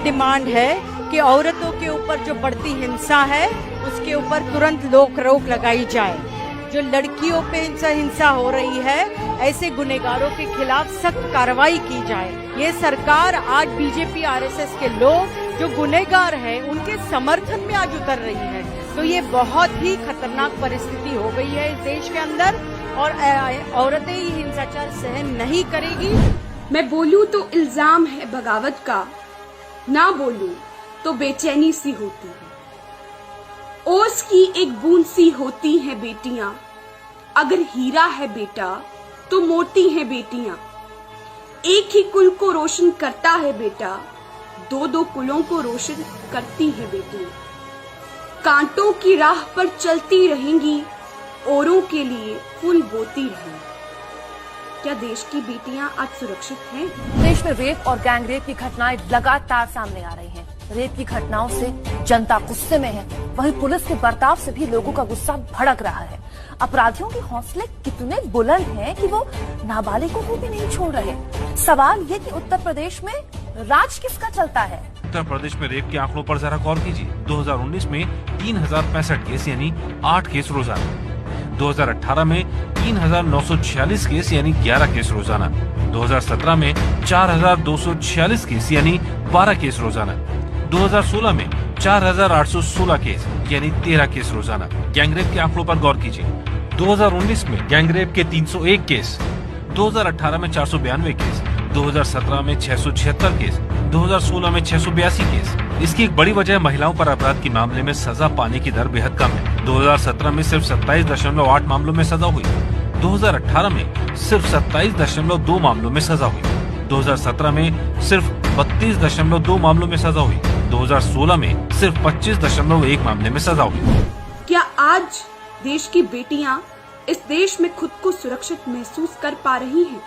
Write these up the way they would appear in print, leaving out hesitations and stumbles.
Demand है कि औरतों के ऊपर जो बढ़ती हिंसा है उसके ऊपर तुरंत रोक लगाई जाए। जो लड़कियों पे हिंसा हो रही है, ऐसे गुनहगारों के खिलाफ सख्त कार्रवाई की जाए। ये सरकार आज बीजेपी आरएसएस के लोग जो गुनहगार हैं उनके समर्थन में आज उतर रही है। तो ये बहुत ही खतरनाक परिस्थिति हो गई है इस देश के अंदर और औरतें ही हिंसाचार सहन नहीं करेगी। मैं बोलूं तो इल्जाम है बगावत का, ना बोलूं तो बेचैनी सी होती है। ओस की एक बूंद सी होती हैं बेटियां, अगर हीरा है बेटा तो मोती हैं बेटियां। एक ही कुल को रोशन करता है बेटा, दो दो कुलों को रोशन करती हैं बेटियां। कांटों की राह पर चलती रहेंगी, औरों के लिए फूल बोती रहेंगी। क्या देश की बेटियां आज सुरक्षित हैं? देश में रेप और गैंग रेप की घटनाएं लगातार सामने आ रही हैं। रेप की घटनाओं से जनता गुस्से में है, वहीं पुलिस के बर्ताव से भी लोगों का गुस्सा भड़क रहा है। अपराधियों के हौसले कितने बुलंद हैं कि वो नाबालिगों को भी नहीं छोड़ रहे। सवाल ये कि उत्तर प्रदेश में राज किसका चलता है? उत्तर प्रदेश में रेप के आंकड़ों पर जरा गौर कीजिए। 2019 में 3065 केस यानी 8 केस रोजाना। 2018 में 3946 केस यानी 11 केस रोजाना। 2017 में 4246 केस यानी 12 केस रोजाना। 2016 में 4816 केस यानी 13 केस रोजाना। गैंगरेप के आंकड़ों पर गौर कीजिए। 2019 में गैंगरेप के 301 केस, 2018 में 492 केस, 2017 में 676 केस, 2016 में 682 केस। इसकी एक बड़ी वजह महिलाओं पर अपराध के मामले में सजा पाने की दर बेहद कम है। 2017 में सिर्फ 27.8 मामलों में सजा हुई। 2018 में सिर्फ 27.2 मामलों में सजा हुई। 2017 में सिर्फ 32.2 मामलों में सजा हुई। 2016 में सिर्फ 25.1 मामले में सजा हुई। क्या आज देश की बेटियां इस देश में खुद को सुरक्षित महसूस कर पा रही हैं?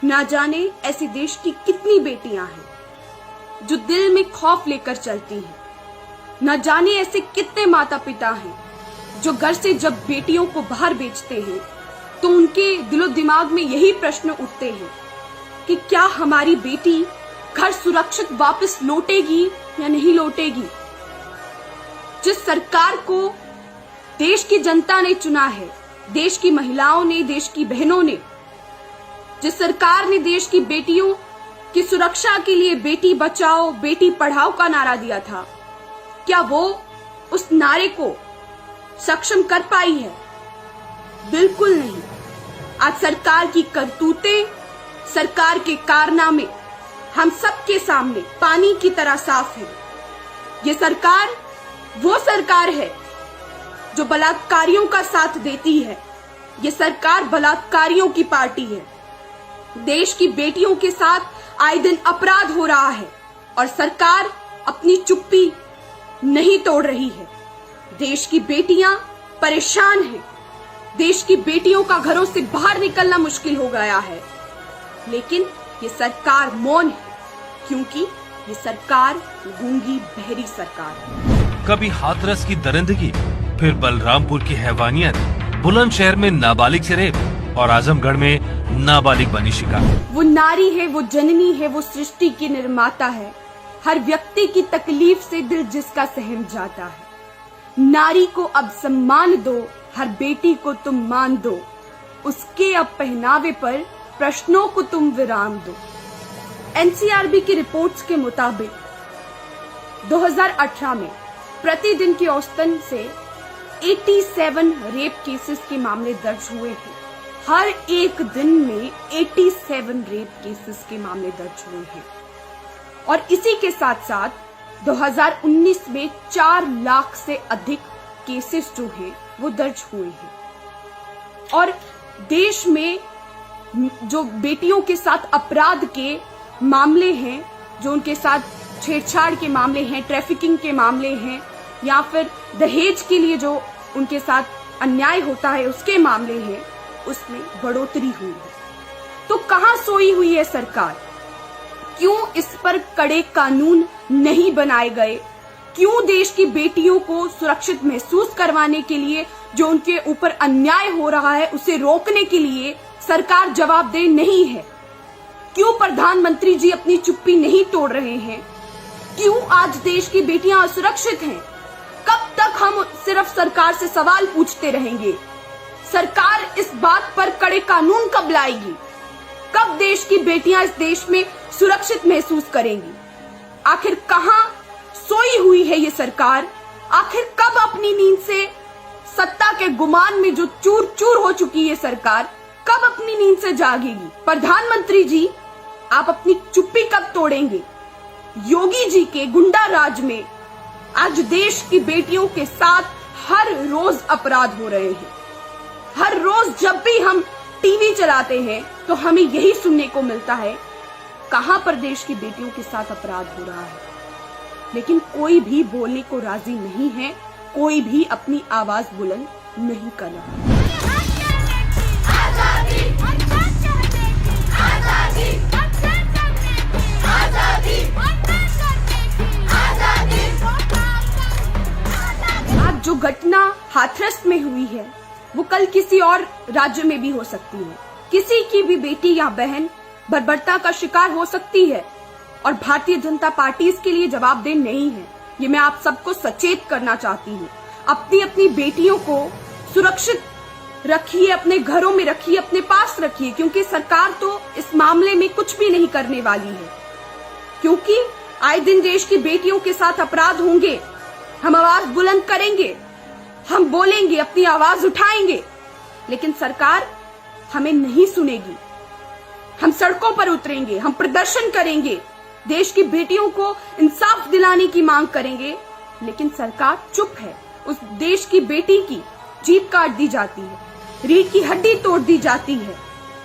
ना जाने ऐसे देश की कितनी बेटियां हैं जो दिल में खौफ लेकर चलती हैं। न जाने ऐसे कितने माता पिता हैं जो घर से जब बेटियों को बाहर बेचते हैं तो उनके दिलो दिमाग में यही प्रश्न उठते हैं कि क्या हमारी बेटी घर सुरक्षित वापस लौटेगी या नहीं लौटेगी। जिस सरकार को देश की जनता ने चुना है, देश की महिलाओं ने, देश की बहनों ने, जिस सरकार ने देश की बेटियों की सुरक्षा के लिए बेटी बचाओ बेटी पढ़ाओ का नारा दिया था, क्या वो उस नारे को सक्षम कर पाई है? बिल्कुल नहीं। आज सरकार की करतूतें, सरकार के कारनामे हम सबके सामने पानी की तरह साफ है। ये सरकार वो सरकार है जो बलात्कारियों का साथ देती है। ये सरकार बलात्कारियों की पार्टी है। देश की बेटियों के साथ आए दिन अपराध हो रहा है और सरकार अपनी चुप्पी नहीं तोड़ रही है। देश की बेटियां परेशान हैं। देश की बेटियों का घरों से बाहर निकलना मुश्किल हो गया है, लेकिन ये सरकार मौन है क्योंकि ये सरकार गूंगी बहरी सरकार है। कभी हाथरस की दरिंदगी, फिर बलरामपुर की हैवानियत, बुलंदशहर में नाबालिग से रेप और आजमगढ़ में नाबालिग बनी शिकार। वो नारी है, वो जननी है, वो सृष्टि की निर्माता है। हर व्यक्ति की तकलीफ से दिल जिसका सहम जाता है। नारी को अब सम्मान दो, हर बेटी को तुम मान दो, उसके अब पहनावे पर प्रश्नों को तुम विराम दो। एनसीआरबी की रिपोर्ट्स के मुताबिक 2018 में प्रतिदिन के औसतन से 87 रेप केसेस के मामले दर्ज हुए हैं। हर एक दिन में 87 रेप केसेस के मामले दर्ज हुए हैं और इसी के साथ साथ 2019 में 4 लाख से अधिक केसेस जो हैं वो दर्ज हुए हैं। और देश में जो बेटियों के साथ अपराध के मामले हैं, जो उनके साथ छेड़छाड़ के मामले हैं, ट्रैफिकिंग के मामले हैं या फिर दहेज के लिए जो उनके साथ अन्याय होता है उसके मामले हैं, उसमें बढ़ोतरी हुई है। तो कहां सोई हुई है सरकार? क्यों इस पर कड़े कानून नहीं बनाए गए? क्यों देश की बेटियों को सुरक्षित महसूस करवाने के लिए जो उनके ऊपर अन्याय हो रहा है उसे रोकने के लिए सरकार जवाबदेह नहीं है? क्यों प्रधानमंत्री जी अपनी चुप्पी नहीं तोड़ रहे हैं? क्यों आज देश की बेटियां असुरक्षित हैं? कब तक हम सिर्फ सरकार से सवाल पूछते रहेंगे? सरकार इस बात पर कड़े कानून कब लाएगी? कब देश की बेटियां इस देश में सुरक्षित महसूस करेंगी? आखिर कहां सोई हुई है ये सरकार? आखिर कब अपनी नींद से, सत्ता के गुमान में जो चूर चूर हो चुकी है सरकार, कब अपनी नींद से जागेगी? प्रधानमंत्री जी, आप अपनी चुप्पी कब तोड़ेंगे? योगी जी के गुंडा राज में आज देश की बेटियों के साथ हर रोज अपराध हो रहे हैं। हर रोज जब भी हम टीवी चलाते हैं तो हमें यही सुनने को मिलता है, कहां पर देश की बेटियों के साथ अपराध हो रहा है। लेकिन कोई भी बोलने को राजी नहीं है, कोई भी अपनी आवाज बुलंद नहीं कर रहा। आज जो घटना हाथरस में हुई है वो कल किसी और राज्य में भी हो सकती है। किसी की भी बेटी या बहन बर्बरता का शिकार हो सकती है और भारतीय जनता पार्टी इसके लिए जवाबदेह नहीं है। ये मैं आप सबको सचेत करना चाहती हूँ। अपनी अपनी बेटियों को सुरक्षित रखिए, अपने घरों में रखिए, अपने पास रखिए, क्योंकि सरकार तो इस मामले में कुछ भी नहीं करने वाली है। क्योंकि आए दिन देश की बेटियों के साथ अपराध होंगे, हम आवाज बुलंद करेंगे, हम बोलेंगे, अपनी आवाज उठाएंगे, लेकिन सरकार हमें नहीं सुनेगी। हम सड़कों पर उतरेंगे, हम प्रदर्शन करेंगे, देश की बेटियों को इंसाफ दिलाने की मांग करेंगे, लेकिन सरकार चुप है। उस देश की बेटी की जीभ काट दी जाती है, रीढ़ की हड्डी तोड़ दी जाती है,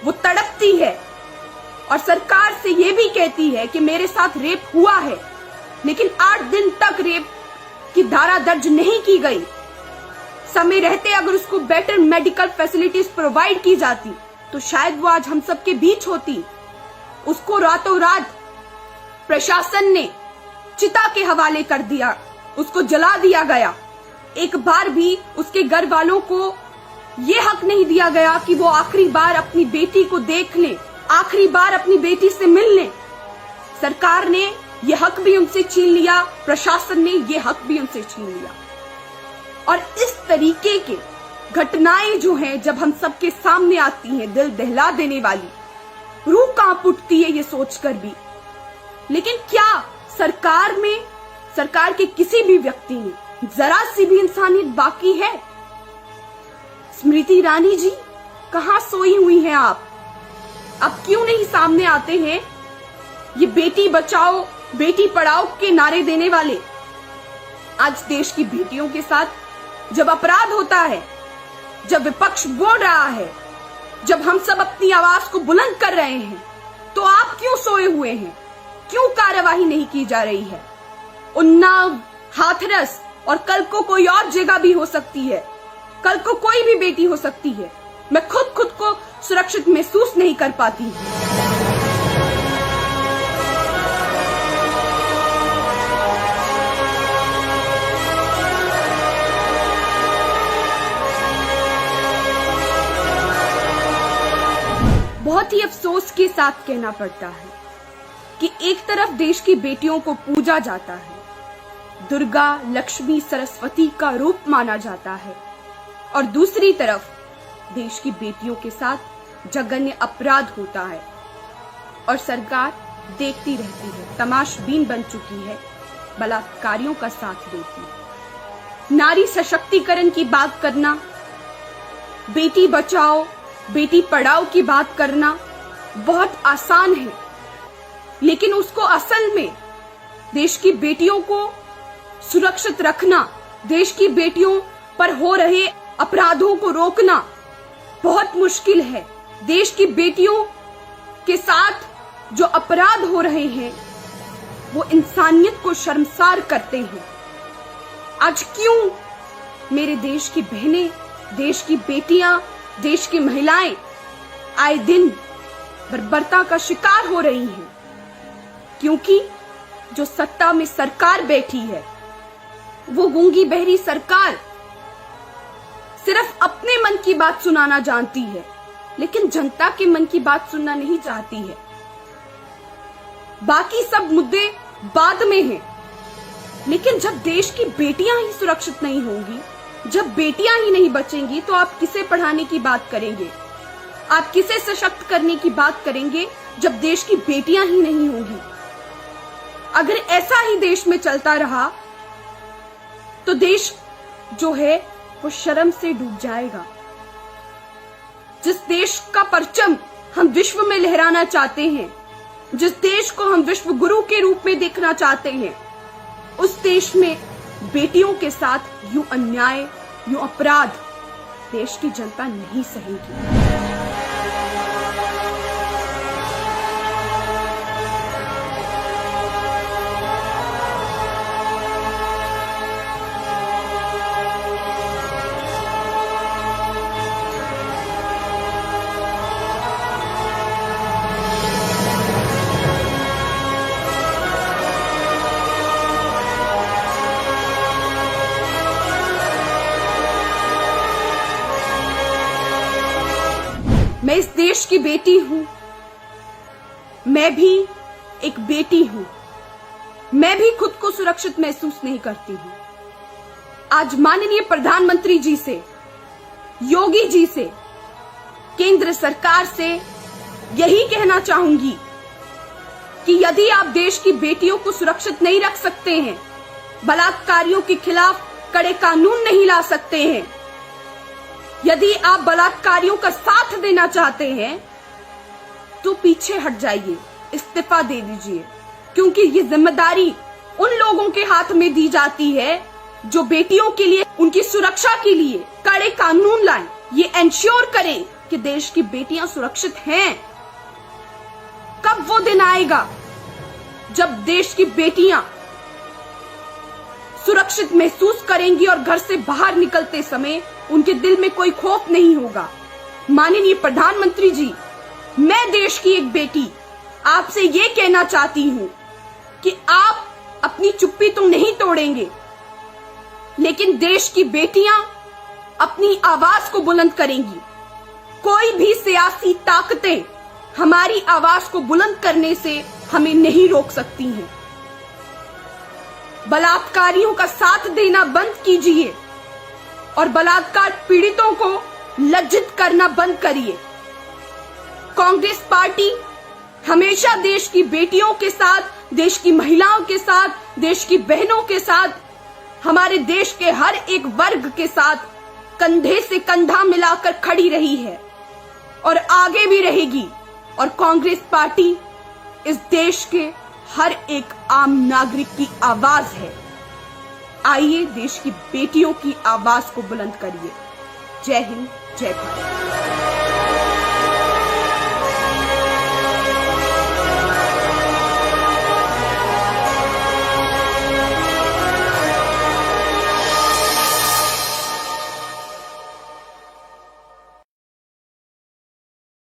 वो तड़पती है और सरकार से ये भी कहती है कि मेरे साथ रेप हुआ है, लेकिन 8 दिन तक रेप की धारा दर्ज नहीं की गई। समय रहते अगर उसको बेटर मेडिकल फैसिलिटीज प्रोवाइड की जाती तो शायद वो आज हम सबके बीच होती। उसको रातों रात प्रशासन ने चिता के हवाले कर दिया, उसको जला दिया गया। एक बार भी उसके घर वालों को ये हक नहीं दिया गया कि वो आखिरी बार अपनी बेटी को देख लें, आखिरी बार अपनी बेटी से मिल लें। सरकार ने ये हक भी उनसे छीन लिया, प्रशासन ने ये हक भी उनसे छीन लिया। और इस तरीके के घटनाएं जो हैं जब हम सबके सामने आती हैं, दिल दहला देने वाली, रूह कांप उठती है ये सोचकर भी। लेकिन क्या सरकार के किसी भी व्यक्ति में जरा सी भी इंसानियत बाकी है? स्मृति ईरानी जी, कहां सोई हुई हैं आप? अब क्यों नहीं सामने आते हैं ये बेटी बचाओ बेटी पढ़ाओ के नारे देने वाले? आज देश की बेटियों के साथ जब अपराध होता है, जब विपक्ष बोल रहा है, जब हम सब अपनी आवाज को बुलंद कर रहे हैं, तो आप क्यों सोए हुए हैं? क्यों कार्यवाही नहीं की जा रही है? उन्नाव, हाथरस और कल को कोई और जगह भी हो सकती है, कल को कोई भी बेटी हो सकती है। मैं खुद को सुरक्षित महसूस नहीं कर पाती हूँ। बहुत ही अफसोस के साथ कहना पड़ता है कि एक तरफ देश की बेटियों को पूजा जाता है, दुर्गा, लक्ष्मी, सरस्वती का रूप माना जाता है, और दूसरी तरफ देश की बेटियों के साथ जघन्य अपराध होता है और सरकार देखती रहती है, तमाशबीन बन चुकी है, बलात्कारियों का साथ देती है। नारी सशक्तिकरण की बात करना, बेटी बचाओ बेटी पढ़ाओ की बात करना बहुत आसान है, लेकिन उसको असल में देश की बेटियों को सुरक्षित रखना, देश की बेटियों पर हो रहे अपराधों को रोकना बहुत मुश्किल है। देश की बेटियों के साथ जो अपराध हो रहे हैं वो इंसानियत को शर्मसार करते हैं। आज क्यों मेरे देश की बहनें, देश की बेटियां, देश की महिलाएं आए दिन बर्बरता का शिकार हो रही हैं? क्योंकि जो सत्ता में सरकार बैठी है वो गूंगी बहरी सरकार सिर्फ अपने मन की बात सुनाना जानती है, लेकिन जनता के मन की बात सुनना नहीं चाहती है। बाकी सब मुद्दे बाद में हैं, लेकिन जब देश की बेटियां ही सुरक्षित नहीं होंगी, जब बेटियां ही नहीं बचेंगी, तो आप किसे पढ़ाने की बात करेंगे? आप किसे सशक्त करने की बात करेंगे जब देश की बेटियां ही नहीं होंगी? अगर ऐसा ही देश में चलता रहा तो देश जो है वो शर्म से डूब जाएगा। जिस देश का परचम हम विश्व में लहराना चाहते हैं, जिस देश को हम विश्व गुरु के रूप में देखना चाहते हैं, उस देश में बेटियों के साथ यूं अन्याय, यूं अपराध देश की जनता नहीं सहेगी। मैं इस देश की बेटी हूं, मैं भी एक बेटी हूं, मैं भी खुद को सुरक्षित महसूस नहीं करती हूं। आज माननीय प्रधानमंत्री जी से, योगी जी से, केंद्र सरकार से यही कहना चाहूंगी कि यदि आप देश की बेटियों को सुरक्षित नहीं रख सकते हैं, बलात्कारियों के खिलाफ कड़े कानून नहीं ला सकते हैं, यदि आप बलात्कारियों का साथ देना चाहते हैं, तो पीछे हट जाइए, इस्तीफा दे दीजिए, क्योंकि ये जिम्मेदारी उन लोगों के हाथ में दी जाती है जो बेटियों के लिए, उनकी सुरक्षा के लिए कड़े कानून लाएं, ये एंश्योर करें कि देश की बेटियां सुरक्षित हैं। कब वो दिन आएगा जब देश की बेटियां सुरक्षित महसूस करेंगी और घर से बाहर निकलते समय उनके दिल में कोई खौफ नहीं होगा। माननीय प्रधानमंत्री जी, मैं देश की एक बेटी आपसे ये कहना चाहती हूं कि आप अपनी चुप्पी तो नहीं तोड़ेंगे, लेकिन देश की बेटियां अपनी आवाज को बुलंद करेंगी। कोई भी सियासी ताकतें हमारी आवाज को बुलंद करने से हमें नहीं रोक सकती हैं। बलात्कारियों का साथ देना बंद कीजिए और बलात्कार पीड़ितों को लज्जित करना बंद करिए। कांग्रेस पार्टी हमेशा देश की बेटियों के साथ, देश की महिलाओं के साथ, देश की बहनों के साथ, हमारे देश के हर एक वर्ग के साथ कंधे से कंधा मिलाकर खड़ी रही है और आगे भी रहेगी। और कांग्रेस पार्टी इस देश के हर एक आम नागरिक की आवाज है। आइए देश की बेटियों की आवाज को बुलंद करिए। जय हिंद, जय भारत।